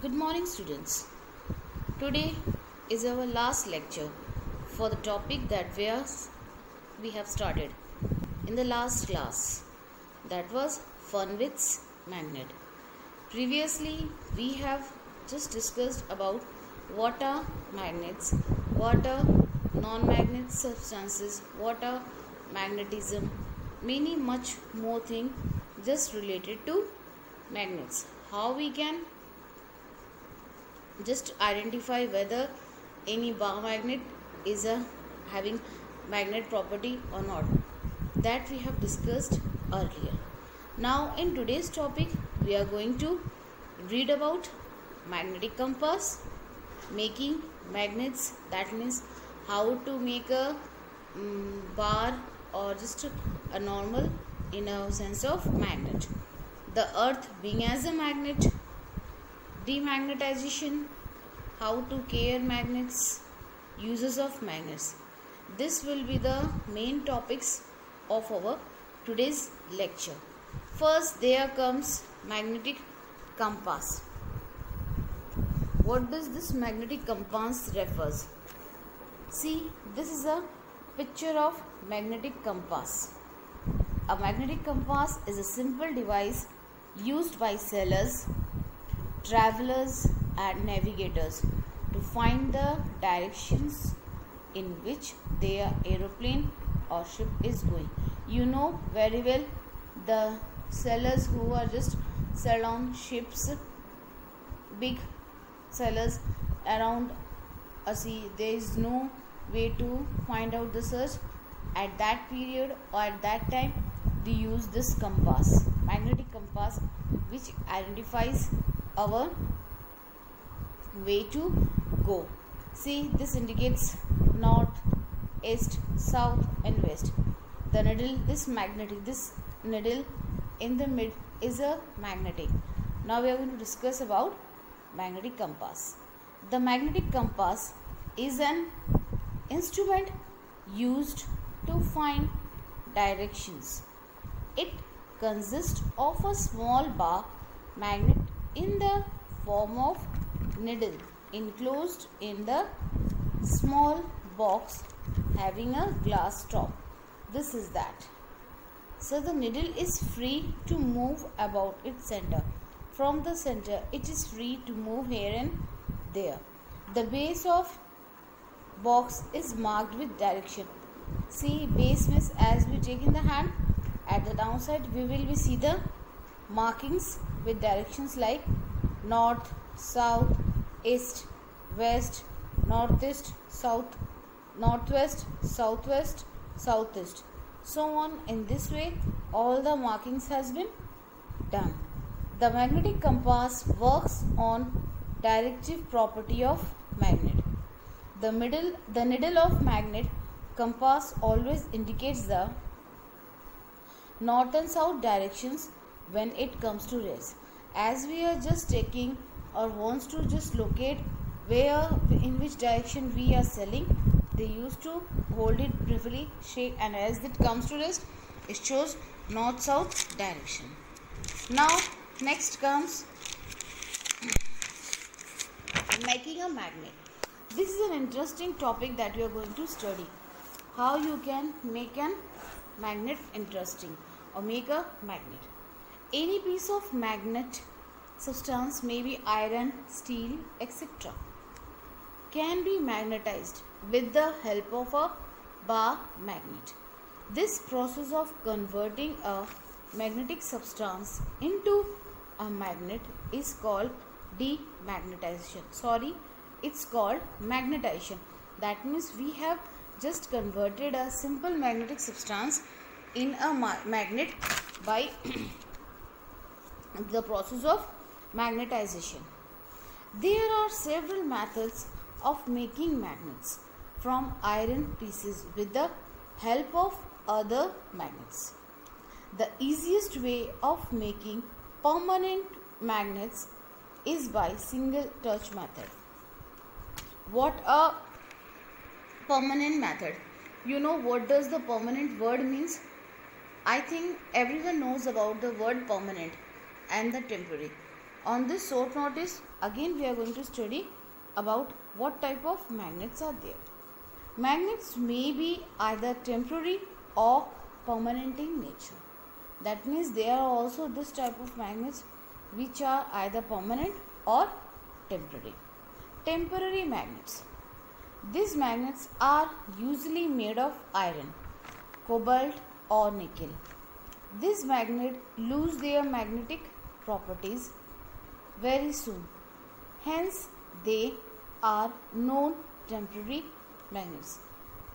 Good morning, students. Today is our last lecture for the topic that we have started in the last class. That was fun with magnet. Previously, we have just discussed about what are magnets, what are non-magnet substances, what are magnetism, many much more things just related to magnets. How we can just identify whether any bar magnet is having magnet property or not, that we have discussed earlier. Now in today's topic we are going to read about magnetic compass, making magnets, that means how to make a bar or just a normal in a sense of magnet, the earth being as a magnet, demagnetization, how to care magnets, uses of magnets. This will be the main topics of our today's lecture. First, there comes magnetic compass. What does this magnetic compass refers? See, this is a picture of magnetic compass. A magnetic compass is a simple device used by sailors, travelers and navigators to find the directions in which their aeroplane or ship is going. You know very well the sailors who are just sail on ships, big sailors around a sea. There is no way to find out the search. At that period or at that time, they use this compass, magnetic compass, which identifies our way to go. See, this indicates north, east, south and west. The needle, this needle in the mid is a magnetic. Now we are going to discuss about magnetic compass. The magnetic compass is an instrument used to find directions. It consists of a small bar magnet in the form of needle enclosed in the small box having a glass top. This is that. So the needle is free to move about its center. From the center it is free to move here and there. The base of box is marked with direction. See, base means as we take in the hand, at the downside we will see the markings with directions like north, south, east, west, northeast, south, northwest, southwest, southeast, so on. In this way all the markings has been done. The magnetic compass works on directive property of magnet. The needle of magnet compass always indicates the north and south directions when it comes to race. As we are just taking or wants to just locate where in which direction we are sailing, they used to hold it briefly, shake, and as it comes to rest it shows north south direction. Now next comes making a magnet. This is an interesting topic that we are going to study, how you can make a magnet interesting or make a magnet. Any piece of magnet substance, may be iron, steel, etc., can be magnetized with the help of a bar magnet. This process of converting a magnetic substance into a magnet is called demagnetization. It's called magnetization. That means we have just converted a simple magnetic substance in a magnet by the process of magnetization. There are several methods of making magnets from iron pieces with the help of other magnets. The easiest way of making permanent magnets is by single touch method. What a permanent method? You know what does the permanent word means? I think everyone knows about the word permanent and the temporary. On this short notice, again we are going to study about what type of magnets are there. Magnets may be either temporary or permanent in nature. That means there are also this type of magnets which are either permanent or temporary. Temporary magnets. These magnets are usually made of iron, cobalt or nickel. These magnets lose their magnetic properties very soon. Hence, they are known temporary magnets.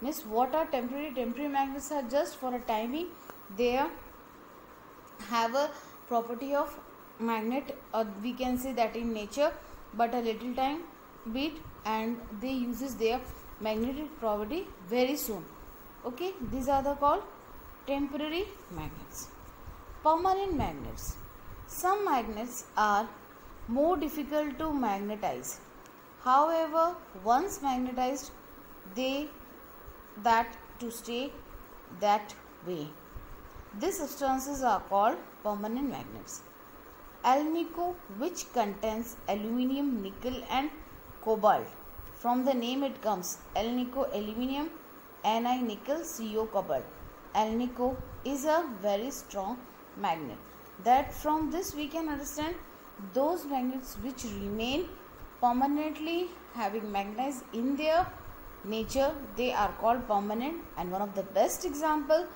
Means what are temporary? Temporary magnets are just for a timing. They have a property of magnet, or we can say that in nature, but a little time bit, and they uses their magnetic property very soon. Okay, these are the called temporary magnets. Permanent magnets. Some magnets are more difficult to magnetize. However, once magnetized, they that to stay that way. These substances are called permanent magnets. Alnico, which contains aluminium, nickel and cobalt. From the name it comes. Alnico, aluminium, Ni, nickel, Co, cobalt. Alnico is a very strong magnet. That from this we can understand those magnets which remain permanently having magnetized in their nature, they are called permanent, and one of the best example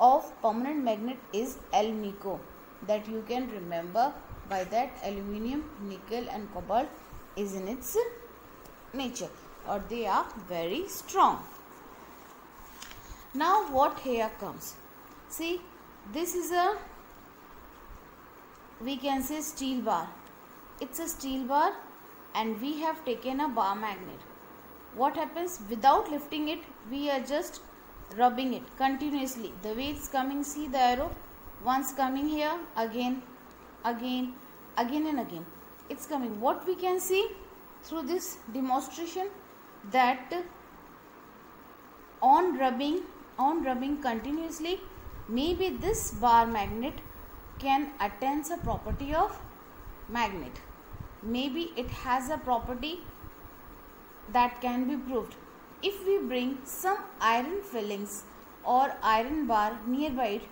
of permanent magnet is Alnico, that you can remember by that aluminium, nickel and cobalt is in its nature, or they are very strong. Now what here comes? See, this is a, we can say, steel bar. It's a steel bar and we have taken a bar magnet. What happens? Without lifting it, we are just rubbing it continuously. The way it's coming, see the arrow, once coming here, again and again it's coming. What we can see through this demonstration, that on rubbing continuously, maybe this bar magnet can attain a property of magnet. Maybe it has a property that can be proved. If we bring some iron fillings or iron bar nearby it,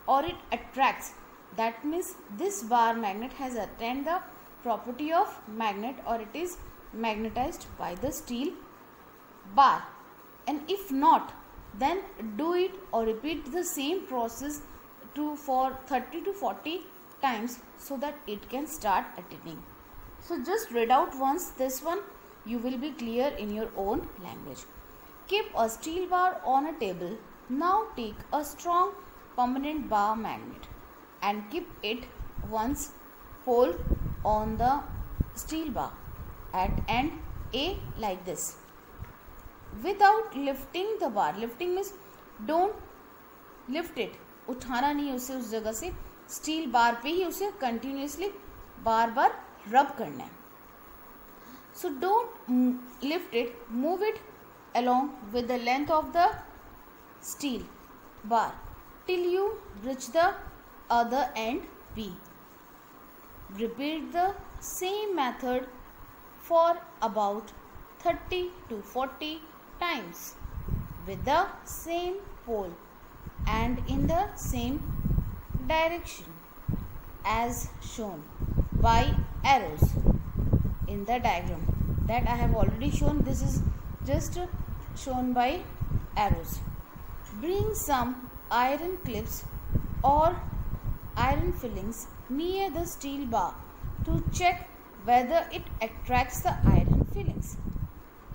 or it attracts, that means this bar magnet has attained the property of magnet, or it is magnetized by the steel bar. And if not, then do it or repeat the same process for 30 to 40 times so that it can start attaining. So just read out once this one, you will be clear in your own language. Keep a steel bar on a table. Now take a strong permanent bar magnet and keep it once pole on the steel bar at end A like this, without lifting the bar. Lifting means don't lift it, उठाना नहीं है उसे उस जगह से, steel bar पे ही उसे continuously बार बार रब करना है. So don't lift it, move it along with the length of the steel bar till you reach the other end B. Repeat the same method for about 30 to 40 times with the same pole and in the same direction as shown by arrows in the diagram that I have already shown. This is just shown by arrows. Bring some iron clips or iron fillings near the steel bar to check whether it attracts the iron fillings.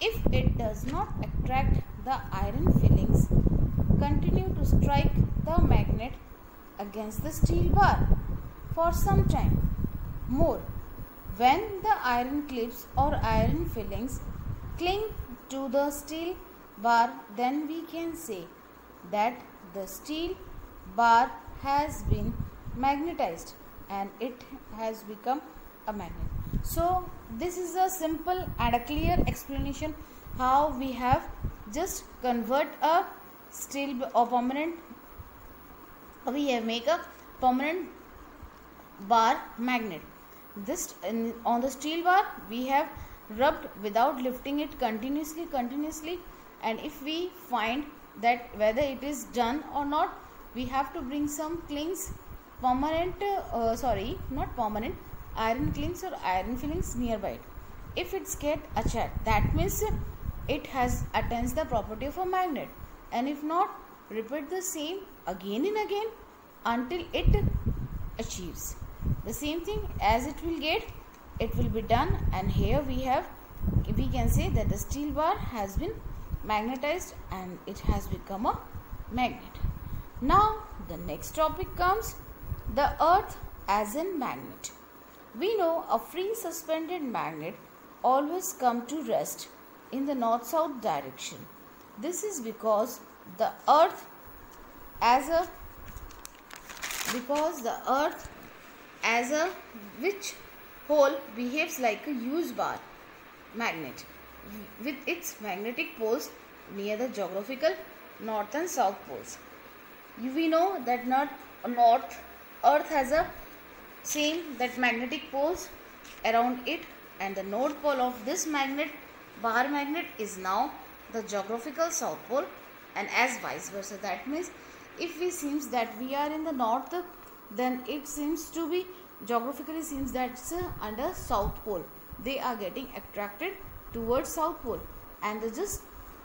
If it does not attract the iron fillings, continue to strike the magnet against the steel bar for some time more. When the iron clips or iron fillings cling to the steel bar, then we can say that the steel bar has been magnetized and it has become a magnet. So this is a simple and a clear explanation how we have just convert a steel or permanent, we have make a permanent bar magnet. This on the steel bar we have rubbed without lifting it continuously, and if we find that whether it is done or not, we have to bring some clings, permanent not permanent, iron clings or iron fillings nearby it. If it's get attached, that means it has attains the property of a magnet, and if not, repeat the same again and again until it achieves the same thing. As it will get, it will be done, and here we can say that the steel bar has been magnetized and it has become a magnet. Now the next topic comes the earth as a magnet. We know a free suspended magnet always come to rest in the north-south direction. This is because the earth as a which hole behaves like a U bar magnet with its magnetic poles near the geographical north and south poles. We know that earth has a same that magnetic poles around it, and the node pole of this bar magnet is now the geographical south pole, and as vice versa. That means if we seems that we are in the north, then it seems to be geographically seems that's under south pole. They are getting attracted towards south pole, and just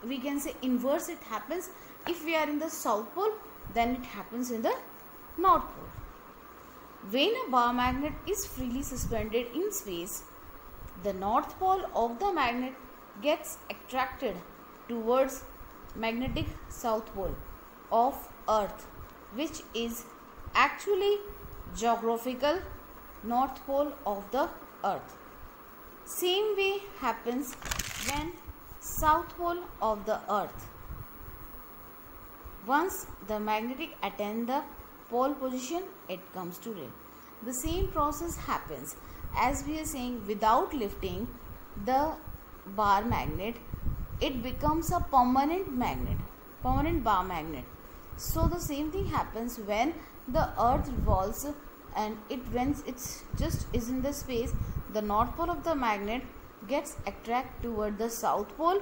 we can say inverse it happens. If we are in the south pole, then it happens in the north pole. When a bar magnet is freely suspended in space, the north pole of the magnet gets attracted towards magnetic south pole of earth, which is actually geographical north pole of the earth. Same way happens when south pole of the earth. Once the magnetic attain the pole position, it comes to red. The same process happens as we are saying, without lifting the bar magnet, it becomes a permanent bar magnet. So the same thing happens when the earth revolves, and when it's just is in the space, the north pole of the magnet gets attracted toward the south pole,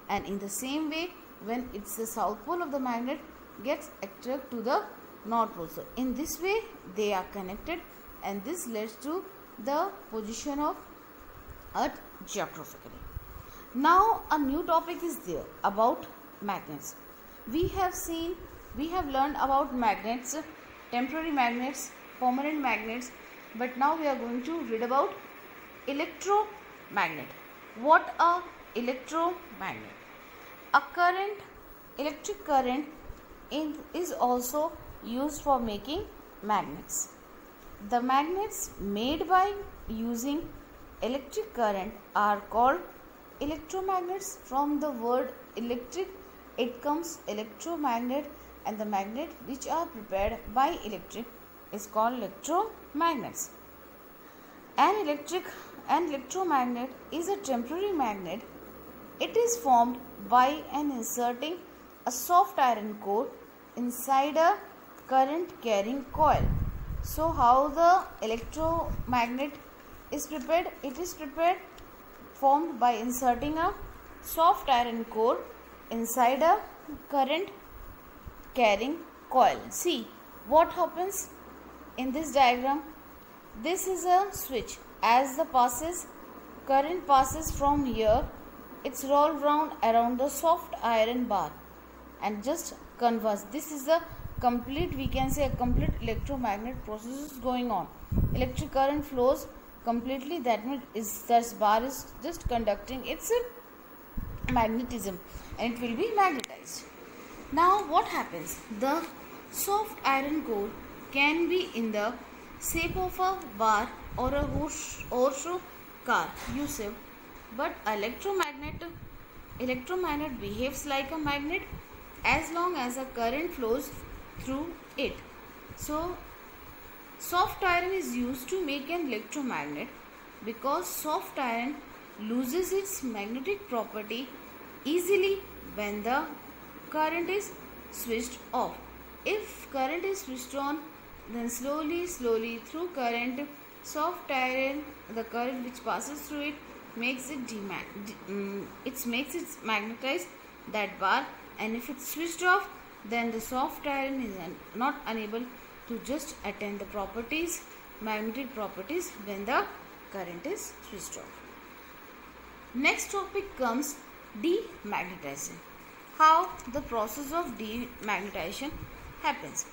and in the same way when it's the south pole of the magnet gets attracted to the north pole. So in this way they are connected, and this leads to the position of earth geographically. Now a new topic is there about magnets. We have learned about magnets, temporary magnets, permanent magnets, but now we are going to read about electromagnet. What are electromagnet? Electric current is also used for making magnets. The magnets made by using electric current are called electromagnets. From the word electric, it comes electromagnet, and the magnet which are prepared by electric is called electromagnets. An electromagnet is a temporary magnet. It is formed by inserting a soft iron core inside a current carrying coil. So how the electromagnet is prepared? It is formed by inserting a soft iron core inside a current carrying coil. See what happens in this diagram. This is a switch. As the current passes from here, it's rolled round around the soft iron bar and just converts. This is a complete, we can say a complete electromagnet process is going on. Electric current flows completely, that means this bar is just conducting its magnetism, and it will be magnetized. Now what happens? The soft iron core can be in the shape of a bar or a horseshoe car, but electromagnet behaves like a magnet as long as a current flows through it. So soft iron is used to make an electromagnet because soft iron loses its magnetic property easily when the current is switched off. If current is switched on, then slowly through current Soft iron, the current which passes through it makes it makes it magnetize that bar, and if it's switched off, then the soft iron is not unable to just attain the properties, magnetic properties, when the current is switched off. Next topic comes demagnetization. How the process of demagnetization happens.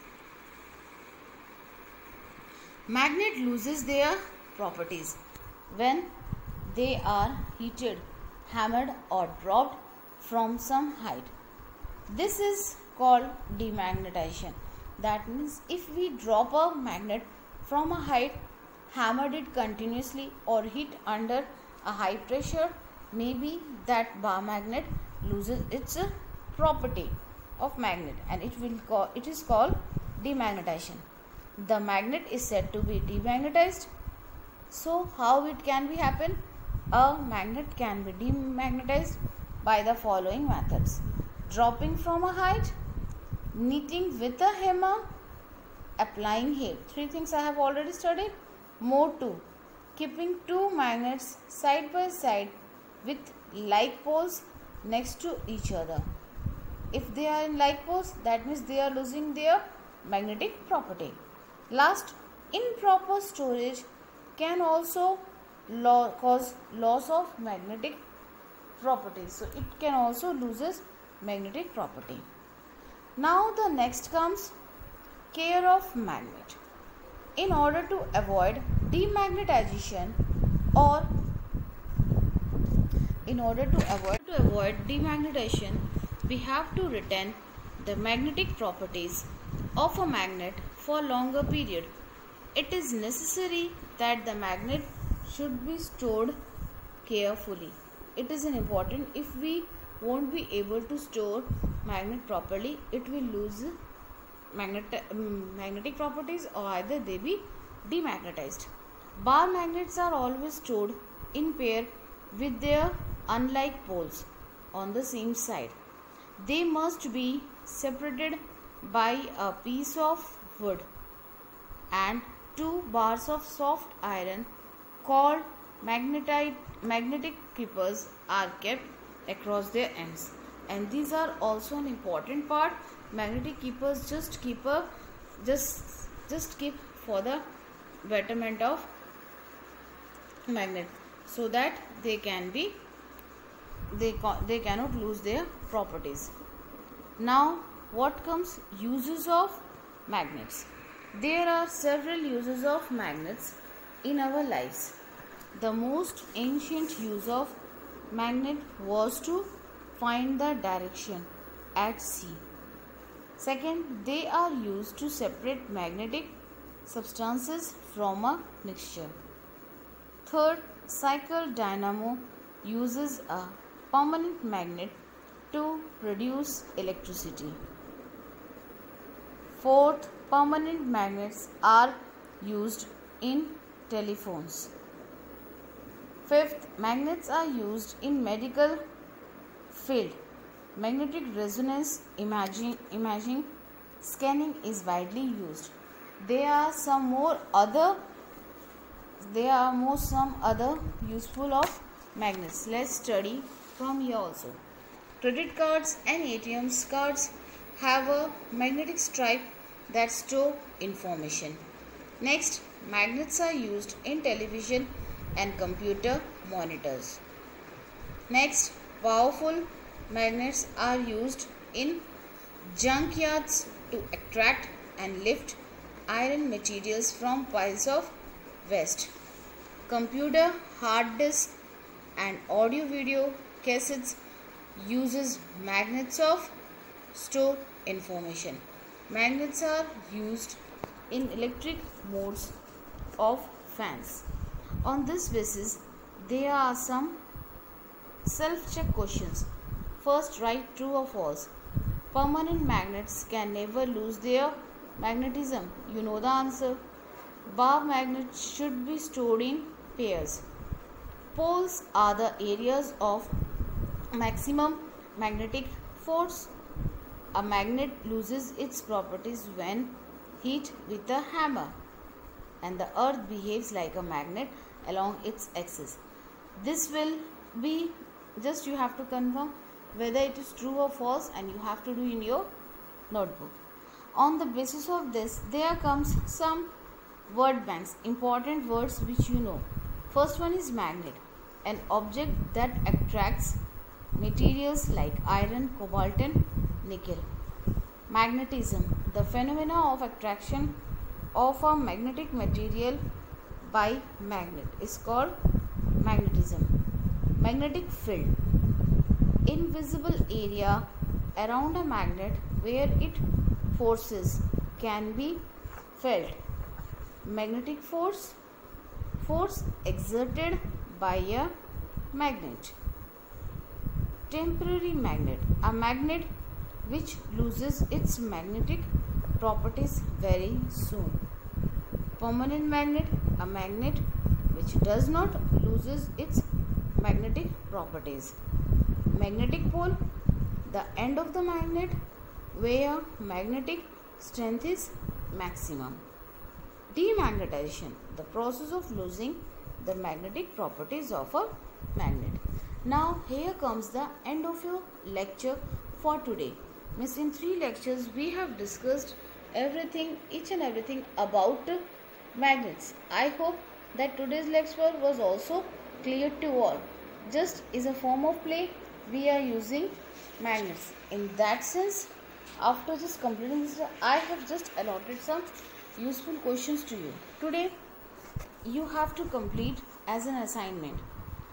Magnet loses their properties when they are heated, hammered or dropped from some height. This is called demagnetization. That means if we drop a magnet from a height, hammered it continuously or hit under a high pressure, maybe that bar magnet loses its property of magnet, and it is called demagnetization. The magnet is said to be demagnetized. So how it can be happen? A magnet can be demagnetized by the following methods: dropping from a height, knitting with a hammer, applying heat. Three things I have already studied. More two, keeping two magnets side by side with like poles next to each other. If they are in like poles, that means they are losing their magnetic property. Last, improper storage can also cause loss of magnetic properties. So it can also loses magnetic property. Now the next comes care of magnet. In order to avoid demagnetization or we have to retain the magnetic properties of a magnet for longer period. It is necessary that the magnet should be stored carefully. It is important. If we won't be able to store magnet properly, it will lose magnetic properties, or either they be demagnetized. Bar magnets are always stored in pair with their unlike poles on the same side. They must be separated by a piece of wood, and two bars of soft iron called magnetic keepers are kept across their ends, and these are also an important part. Magnetic keepers just keep for the betterment of magnet, so that they cannot lose their properties. Now what comes uses of magnets? There are several uses of magnets in our lives. The most ancient use of magnet was to find the direction at sea. Second, they are used to separate magnetic substances from a mixture. Third, cycle dynamo uses a permanent magnet to produce electricity. Fourth, permanent magnets are used in telephones. Fifth, magnets are used in medical field. Magnetic resonance imaging scanning is widely used. There are some other useful of magnets. Let's study from here also. Credit cards and ATM cards have a magnetic stripe that store information. Next, magnets are used in television and computer monitors. Next, powerful magnets are used in junkyards to extract and lift iron materials from piles of waste. Computer hard disk and audio video cassettes uses magnets of store information. Magnets are used in electric motors of fans. On this basis, there are some self-check questions. First, write true or false. Permanent magnets can never lose their magnetism. You know the answer. Bar magnets should be stored in pairs. Poles are the areas of maximum magnetic force. A magnet loses its properties when hit with a hammer. and the earth behaves like a magnet along its axis. This will be just you have to confirm whether it is true or false, and you have to do in your notebook. On the basis of this, there comes some word banks, important words which you know. First one is magnet, an object that attracts materials like iron, cobalt and nickel. Magnetism, the phenomena of attraction of a magnetic material by magnet is called magnetism. Magnetic field, invisible area around a magnet where its forces can be felt. Magnetic force, force exerted by a magnet. Temporary magnet, a magnet which loses its magnetic properties very soon. Permanent magnet, a magnet which does not loses its magnetic properties. Magnetic pole, the end of the magnet where magnetic strength is maximum. Demagnetization, the process of losing the magnetic properties of a magnet. Now here comes the end of your lecture for today. Means in 3 lectures we have discussed everything, each and everything about magnets. I hope that today's lecture was also clear to all. Just is a form of play, we are using magnets. In that sense, after just completing this, I have just allotted some useful questions to you. Today, you have to complete as an assignment.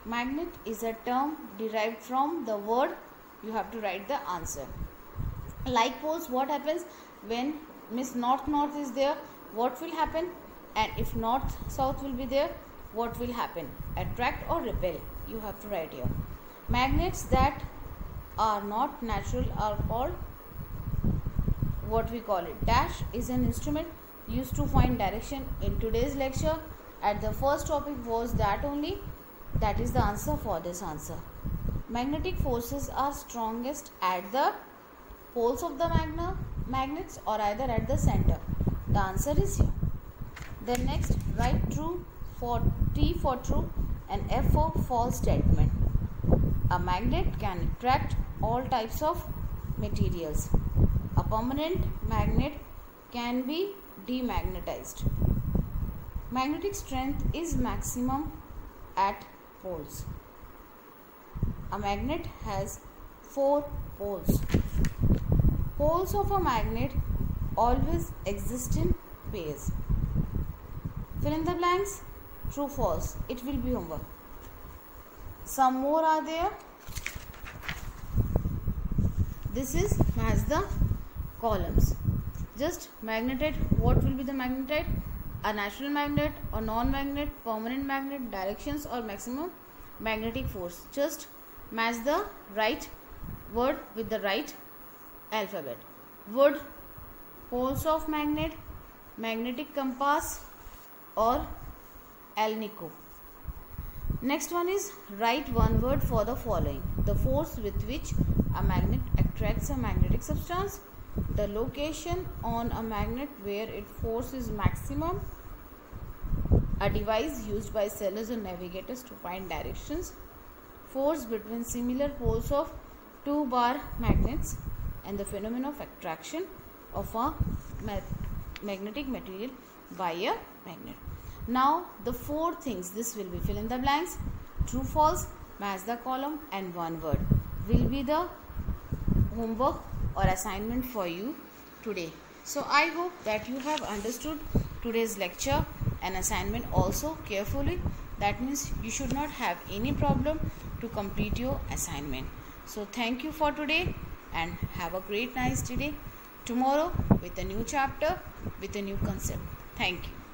Magnet is a term derived from the word, you have to write the answer. Like poles, what happens when north is there, what will happen? And if north-south will be there, what will happen? Attract or repel, you have to write here. Magnets that are not natural are called, what we call it? Dash is an instrument used to find direction. In today's lecture, at the first topic was that only. That is the answer for this answer. Magnetic forces are strongest at the poles of the magnets or either at the center. The answer is here. Then next, write true for T for true and F for false statement. A magnet can attract all types of materials. A permanent magnet can be demagnetized. Magnetic strength is maximum at poles. A magnet has 4 poles. Poles of a magnet always exist in pairs. Fill in the blanks. True, false. It will be homework. Some more are there. This is match the columns. Just magnetite. What will be the magnetite? A natural magnet or non-magnet, permanent magnet, directions or maximum magnetic force. Just match the right word with the right alphabet. Wood, poles of magnet, magnetic compass or alnico. Next one is write one word for the following. The force with which a magnet attracts a magnetic substance. The location on a magnet where its force is maximum. A device used by sailors or navigators to find directions. Force between similar poles of 2-bar magnets and the phenomenon of attraction of a magnetic material by a magnet. Now the 4 things, this will be fill in the blanks, true, false, match the column and one word will be the homework or assignment for you today. So I hope that you have understood today's lecture and assignment also carefully. That means you should not have any problem to complete your assignment. So thank you for today and have a great nice day. Tomorrow with a new chapter with a new concept. Thank you.